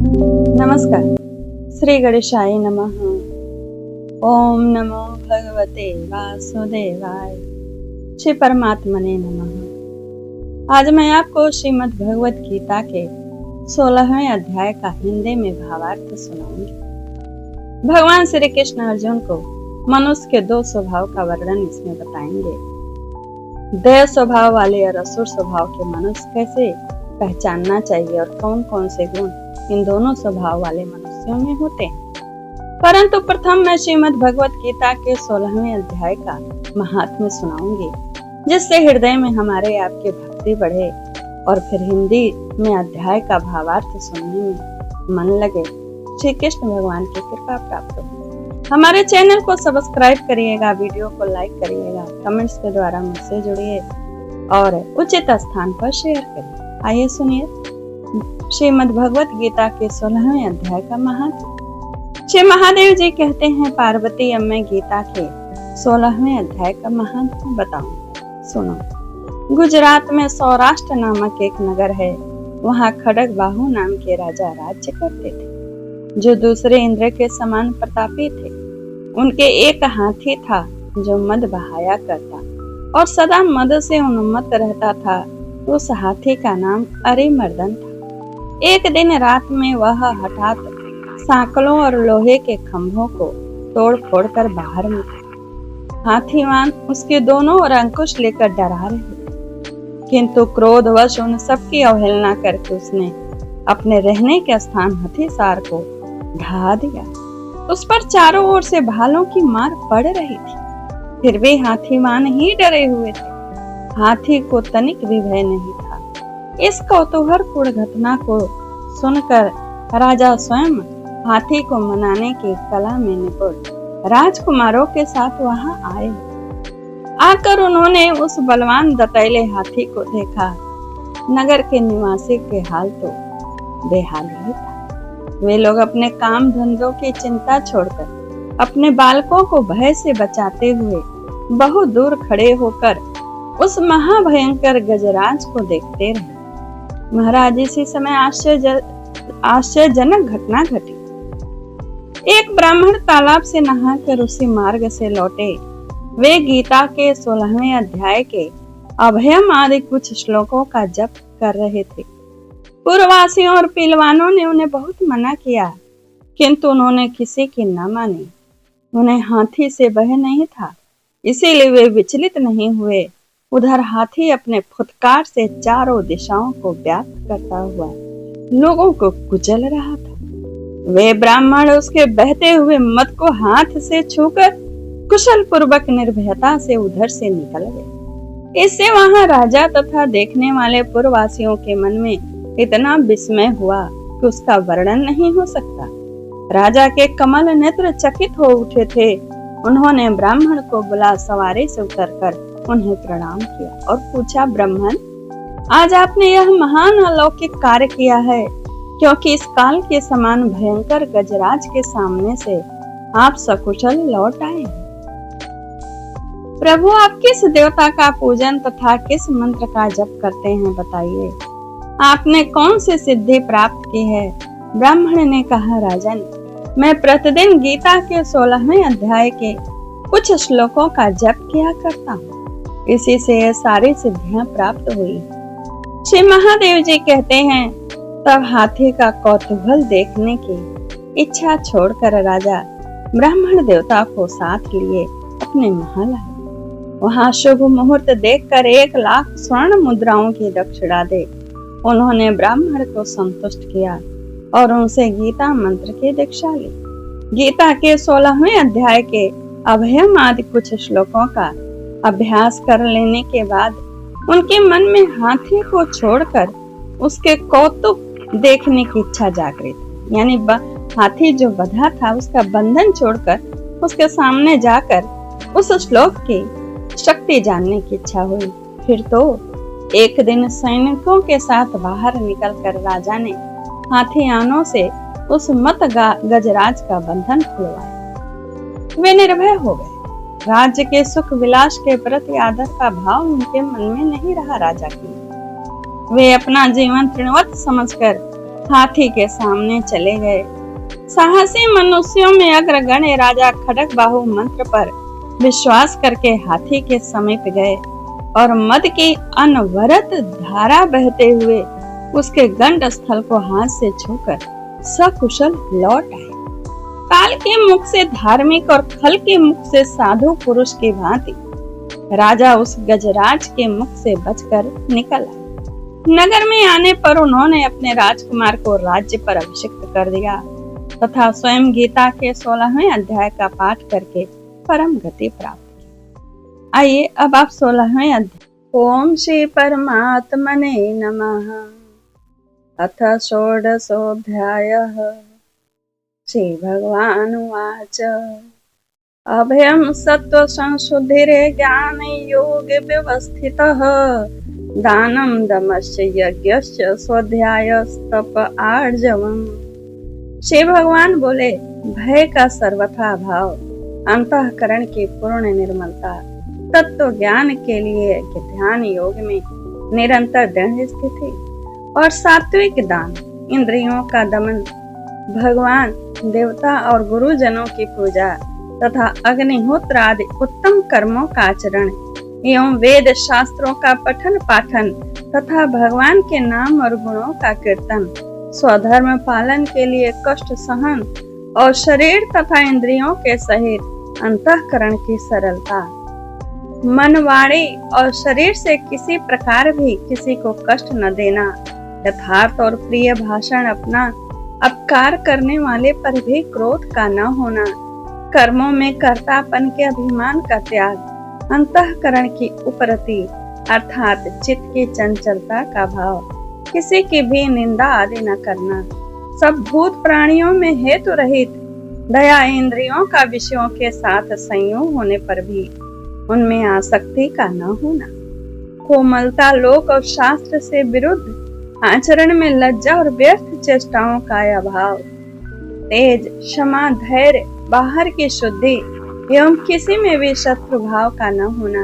नमस्कार। श्री गणेशाय नमः। ओम नमो भगवते वासुदेवाय। श्री परमात्मने नमः। आज मैं आपको श्रीमद् भगवत गीता के 16वें अध्याय का हिंदी में भावार्थ सुनाऊंगी। भगवान श्री कृष्ण अर्जुन को मनुष्य के दो स्वभाव का वर्णन इसमें बताएंगे। देव स्वभाव वाले और असुर स्वभाव के मनुष्य कैसे पहचानना चाहिए और कौन कौन से गुण इन दोनों स्वभाव वाले मनुष्यों में होते हैं। परंतु प्रथम मैं श्रीमद् भगवत गीता के 16वें अध्याय का महात्म्य सुनाऊंगी, जिससे हृदय में हमारे आपकी भक्ति बढ़े और फिर हिंदी में अध्याय का भावार्थ सुनने में मन लगे। श्री कृष्ण भगवान की कृपा प्राप्त हो। हमारे चैनल को सब्सक्राइब करिएगा, वीडियो को लाइक करिएगा, कमेंट्स के द्वारा मुझसे जुड़िए और उचित स्थान पर शेयर करिए। आइए सुनिए श्रीमद् भगवत गीता के 16वें अध्याय का महात्म्य। श्री महादेव जी कहते हैं, पार्वती अब मैं गीता के 16वें अध्याय का महात्म्य बताऊं, सुनो। गुजरात में सौराष्ट्र नामक एक नगर है। वहाँ खड़ग बाहु नाम के राजा राज्य करते थे, जो दूसरे इंद्र के समान प्रतापी थे। उनके एक हाथी था जो मद बहाया करता और सदा मद से उन्मत्त रहता था। उस हाथी का नाम अरिमर्दन था। एक दिन रात में वह हठात सांकलों और लोहे के खंभों को तोड़ फोड़ कर बाहर निकला। हाथीवान उसके दोनों ओर अंकुश लेकर डरा रहे थे, किंतु क्रोधवश उन सबकी अवहेलना करके उसने अपने रहने के स्थान हथीसार को ढा दिया। उस पर चारों ओर से भालों की मार पड़ रही थी, फिर भी हाथीवान ही डरे हुए थे। हाथी को तनिक भी भय नहीं था। इस कौतूहलपूर्ण घटना को सुनकर राजा स्वयं हाथी को मनाने की कला में निपुण राजकुमारों के साथ वहां आए। आकर उन्होंने उस बलवान दंतैले हाथी को देखा। नगर के निवासी के हाल तो बेहाल ही था। वे लोग अपने काम धंधों की चिंता छोड़कर अपने बालकों को भय से बचाते हुए बहुत दूर खड़े होकर उस महाभयंकर गजराज को देखते रहे। महाराज, इसी समय आश्चर्यजनक घटना घटी। एक ब्राह्मण तालाब से नहाकर उसी मार्ग से लौटे। वे गीता के 16वें अध्याय के अभयम आदि कुछ श्लोकों का जप कर रहे थे। पूर्ववासियों और पीलवानों ने उन्हें बहुत मना किया, किंतु उन्होंने किसी की न मानी। उन्हें हाथी से भय नहीं था, इसीलिए वे विचलित नहीं हुए। उधर हाथी अपने फुटकार से चारों दिशाओं को व्याप्त करता हुआ लोगों को कुचल रहा था। वे ब्राह्मण उसके बहते हुए मद को हाथ से छूकर कुशल पूर्वक निर्भयता से उधर से निकल गए। इससे वहां राजा तथा देखने वाले पूर्ववासियों के मन में इतना विस्मय हुआ कि उसका वर्णन नहीं हो सकता। राजा के कमल नेत्र चकित हो उठे थे। उन्होंने ब्राह्मण को बुला सवारी से उतरकर उन्हें प्रणाम किया और पूछा, ब्राह्मण, आज आपने यह महान अलौकिक कार्य किया है, क्योंकि इस काल के समान भयंकर गजराज के सामने से आप सकुशल लौट आए। प्रभु, आप किस देवता का पूजन तथा किस मंत्र का जप करते हैं, बताइए। आपने कौन सी सिद्धि प्राप्त की है? ब्राह्मण ने कहा, राजन, मैं प्रतिदिन गीता के 16वें अध्याय के कुछ श्लोकों का जप किया करता हूँ, इसी से ये सारी सिद्धियां प्राप्त हुई। श्री महादेव जी कहते हैं, तब हाथी का कौतूहल देखने की इच्छा छोड़कर राजा ब्राह्मण देवता को साथ लिए अपने महल आए। वहां शुभ मुहूर्त देखकर 1,00,000 स्वर्ण मुद्राओं की दक्षिणा दे उन्होंने ब्राह्मण को संतुष्ट किया और उनसे गीता मंत्र की दीक्षा ली। गीता के 16वें अध्याय के अभयम आदि कुछ श्लोकों का अभ्यास कर लेने के बाद उनके मन में हाथी को छोड़कर उसके कौतुक देखने की इच्छा जागृत, यानी हाथी जो बंधा था उसका बंधन छोड़कर उसके सामने जाकर उस श्लोक की शक्ति जानने की इच्छा हुई। फिर तो एक दिन सैनिकों के साथ बाहर निकलकर राजा ने हाथीयानों से उस मत गजराज का बंधन खुलवाया। वे निर्भय हो गए। राज्य के सुख विलास के प्रति आदर का भाव उनके मन में नहीं रहा। राजा की वे अपना जीवन तृणवत समझकर हाथी के सामने चले गए। साहसी मनुष्यों में अग्रगण्य राजा खड्गबाहु मंत्र पर विश्वास करके हाथी के समीप गए और मद की अनवरत धारा बहते हुए उसके गंड स्थल को हाथ से छूकर सकुशल लौट आए। काल के मुख से धार्मिक और खल के मुख से साधु पुरुष की भांति राजा उस गजराज के मुख से बचकर निकल आए। नगर में आने पर उन्होंने अपने राजकुमार को राज्य पर अभिषिक्त कर दिया तथा स्वयं गीता के 16वें अध्याय का पाठ करके परम गति प्राप्त की। आइए अब आप 16वें अध्याय। ओम श्री परमात्मने नमः। अथ षोडशोऽध्यायः। श्री भगवान उवाच। अभयं सत्त्व संशुद्धिरे ज्ञान योग व्यवस्थितः दानं दमश्च यज्ञश्च स्वाध्यायस्तप आर्जवम्। श्री भगवान बोले, भय का सर्वथा अभाव, अंतःकरण की पूर्ण निर्मलता, तत्व ज्ञान के लिए ध्यान योग में निरंतर दृढ़ स्थिति और सात्विक दान, इंद्रियों का दमन, भगवान, देवता और गुरुजनों की पूजा तथा अग्निहोत्र आदि उत्तम कर्मों का आचरण एवं वेद शास्त्रों का पठन पाठन तथा भगवान के नाम और गुणों का कीर्तन, स्वधर्म पालन के लिए कष्ट सहन और शरीर तथा इंद्रियों के सहित अंतःकरण की सरलता, मन, वाणी और शरीर से किसी प्रकार भी किसी को कष्ट न देना, यथार्थ और प्रिय भाषण, अपना अपकार करने वाले पर भी क्रोध का न होना, कर्मों में कर्तापन के अभिमान का त्याग, अंतःकरण की उपरति अर्थात चित्त की चंचलता का भाव, किसी की भी निंदा आदि न करना, सब भूत प्राणियों में हेतु रहित दया, इंद्रियों का विषयों के साथ संयोग होने पर भी उनमें आसक्ति का न होना, कोमलता, लोक और शास्त्र से विरुद्ध आचरण में लज्जा और व्यर्थ चेष्टाओं का अभाव, तेज, क्षमा, धैर्य, बाहर की शुद्धि एवं किसी में भी शत्रु भाव का न होना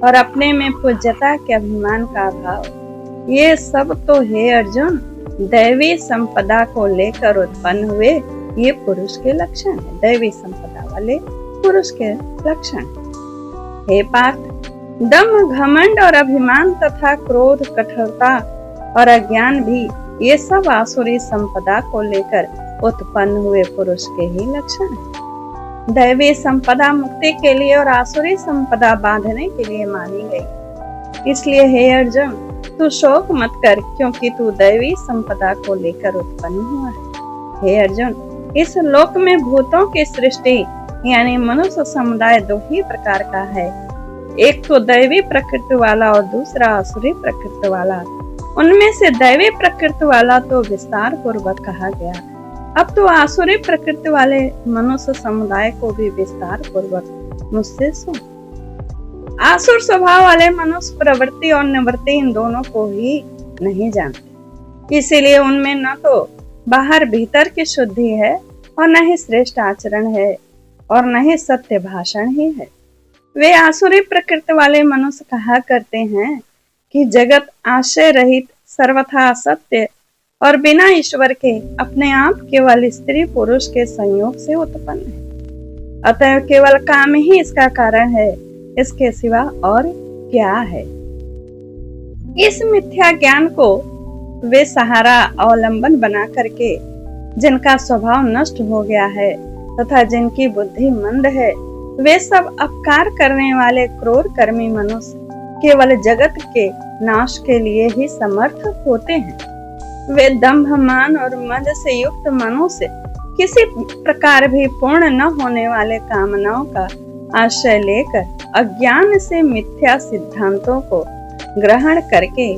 और अपने में पूज्यता के अभिमान का अभाव, ये सब तो हे अर्जुन दैवी संपदा को लेकर उत्पन्न हुए ये पुरुष के लक्षण है, दैवी संपदा वाले पुरुष के लक्षण। हे पार्थ, दम, घमंड और अभिमान तथा क्रोध, कठोरता और अज्ञान भी ये सब आसुरी संपदा को लेकर उत्पन्न हुए पुरुष के ही लक्षण है। दैवी संपदा मुक्ति के लिए और आसुरी संपदा बांधने के लिए मानी गई। इसलिए हे अर्जुन, तू शोक मत कर, क्योंकि तू दैवी संपदा को लेकर उत्पन्न हुआ है। हे अर्जुन, इस लोक में भूतों की सृष्टि यानी मनुष्य समुदाय दो ही प्रकार का है, एक तो दैवी प्रकृति वाला और दूसरा आसुरी प्रकृति वाला। उनमें से दैवी प्रकृति वाला तो विस्तार पूर्वक कहा गया, अब तो आसुरी प्रकृति वाले मनुष्य समुदाय को भी विस्तार पूर्वक मुझसे सुन। आसुर स्वभाव वाले मनुष्य प्रवृत्ति और निवृत्ति इन दोनों को ही नहीं जानते, इसीलिए उनमें न तो बाहर भीतर की शुद्धि है और न ही श्रेष्ठ आचरण है और न ही सत्य भाषण ही है। वे आसुरी प्रकृति वाले मनुष्य कहा करते हैं कि जगत आशय रहित, सर्वथा असत्य और बिना ईश्वर के अपने आप केवल स्त्री पुरुष के संयोग से उत्पन्न है, अतः केवल काम ही इसका कारण है, इसके सिवा और क्या है। इस मिथ्या ज्ञान को वे सहारा अवलंबन बना करके जिनका स्वभाव नष्ट हो गया है तथा जिनकी बुद्धि मंद है, वे सब अपकार करने वाले क्रूर कर्मी मनुष्य केवल जगत के नाश के लिए ही समर्थ होते हैं। वे दंभ, मान और मद से युक्त मनुष्य किसी प्रकार भी पूर्ण न होने वाले कामनाओं का आश्रय लेकर अज्ञान से मिथ्या सिद्धांतों को ग्रहण करके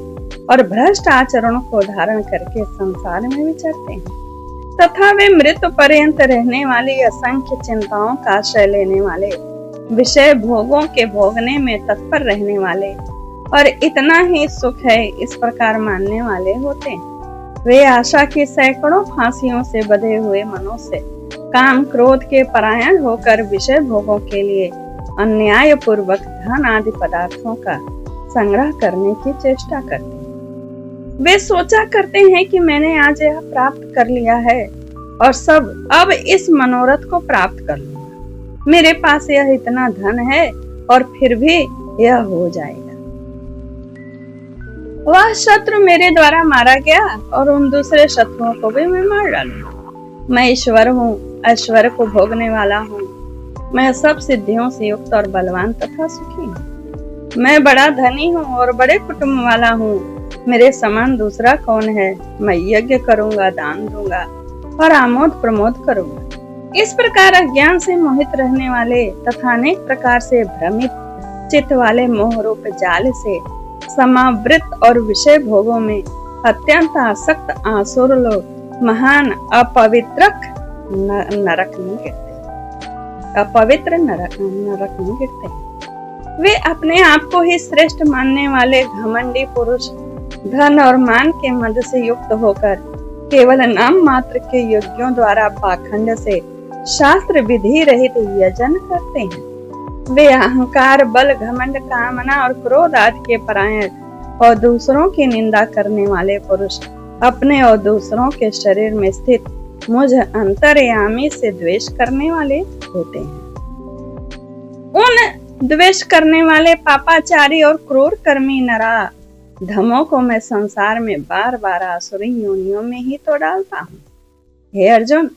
और भ्रष्ट आचरणों को धारण करके संसार में विचरते हैं तथा वे मृत्यु पर्यंत रहने वाली असंख्य चिंताओं का आश्रय लेने वाले, विषय भोगों के भोगने में तत्पर रहने वाले और इतना ही सुख है इस प्रकार मानने वाले होते हैं। वे आशा की सैकड़ों फांसियों से बंधे हुए मनुष्य काम क्रोध के परायण होकर विषय भोगों के लिए अन्याय पूर्वक धन आदि पदार्थों का संग्रह करने की चेष्टा करते हैं। वे सोचा करते हैं कि मैंने आज यह प्राप्त कर लिया है और सब अब इस मनोरथ को प्राप्त कर लूंगा। मेरे पास यह इतना धन है और फिर भी यह हो जाएगा। वह शत्रु मेरे द्वारा मारा गया और उन दूसरे शत्रुओं को भी मैं मार डालूंगा। मैं ईश्वर हूँ, ऐश्वर्य को भोगने वाला हूँ। मैं सब सिद्धियों से युक्त और बलवान तथा सुखी हूँ। मैं बड़ा धनी हूँ और बड़े कुटुंब वाला हूँ। मेरे समान दूसरा कौन है। मैं यज्ञ करूंगा, दान दूंगा और आमोद प्रमोद करूंगा। इस प्रकार अज्ञान से मोहित रहने वाले तथा अनेक प्रकार से भ्रमित चित्त वाले मोह रूप जाल से समावृत और विषय भोगों में अत्यंत आसक्त आसुर लोग महान अपवित्रक नरक में गिरते, अपवित्र नरक में गिरते। वे अपने आप को ही श्रेष्ठ मानने वाले घमंडी पुरुष धन और मान के मद से युक्त होकर केवल नाम मात्र के यज्ञों द्वारा पाखंड से शास्त्र विधि रहित यजन करते हैं। वे अहंकार, बल, घमंड, कामना और क्रोध आदि के परायण और दूसरों की निंदा करने वाले पुरुष अपने और दूसरों के शरीर में स्थित मुझ अंतर्यामी से द्वेष करने वाले होते हैं। उन द्वेष करने वाले पापाचारी और क्रूर कर्मी नरा धमों को मैं संसार में बार बार आसुरी योनियों में ही तो डालता हूँ। हे अर्जुन,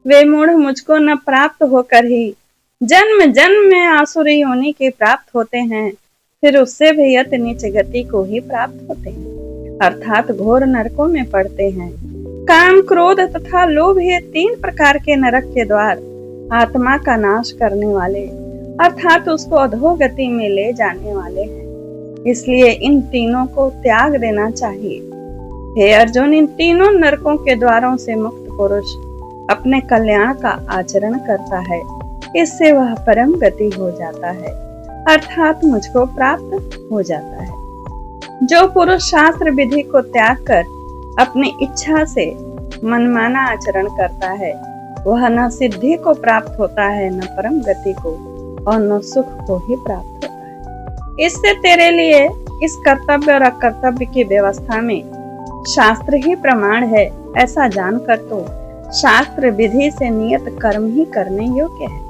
वे मूढ़ मुझको न प्राप्त होकर ही जन्म जन्म में आसुरी योनि के प्राप्त होते हैं, फिर उससे भी अति नीच गति को ही प्राप्त होते हैं, अर्थात घोर नरकों में पड़ते हैं। काम, क्रोध तथा लोभ ये 3 प्रकार के नरक के द्वार आत्मा का नाश करने वाले अर्थात उसको अधोगति में ले जाने वाले हैं। इसलिए इन तीनों को त्याग देना चाहिए। हे अर्जुन, इन तीनों नरकों के द्वारों से मुक्त पुरुष अपने कल्याण का आचरण करता है। इससे वह परम गति हो जाता है, अर्थात मुझको प्राप्त हो जाता है। जो पुरुष शास्त्र विधि को त्याग कर अपनी इच्छा से मनमाना आचरण करता है, वह न सिद्धि को प्राप्त होता है, न परम गति को और न सुख को ही प्राप्त होता है। इससे तेरे लिए इस कर्तव्य और अकर्तव्य की व्यवस्था में शास्त्र ही प्रमाण है, ऐसा जानकर तो शास्त्र विधि से नियत कर्म ही करने योग्य है।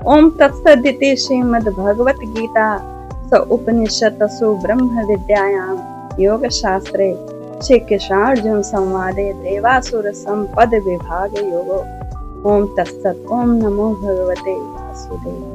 ओम तत्सदिति श्रीमद् भगवत गीता स उपनिषत्सु ब्रह्म विद्यायां योग शास्त्रे श्री कृष्णार्जुन संवादे देवासुर संपद विभाग योगो। ओम तत्सत्। ओम नमो भगवते वासुदेवाय।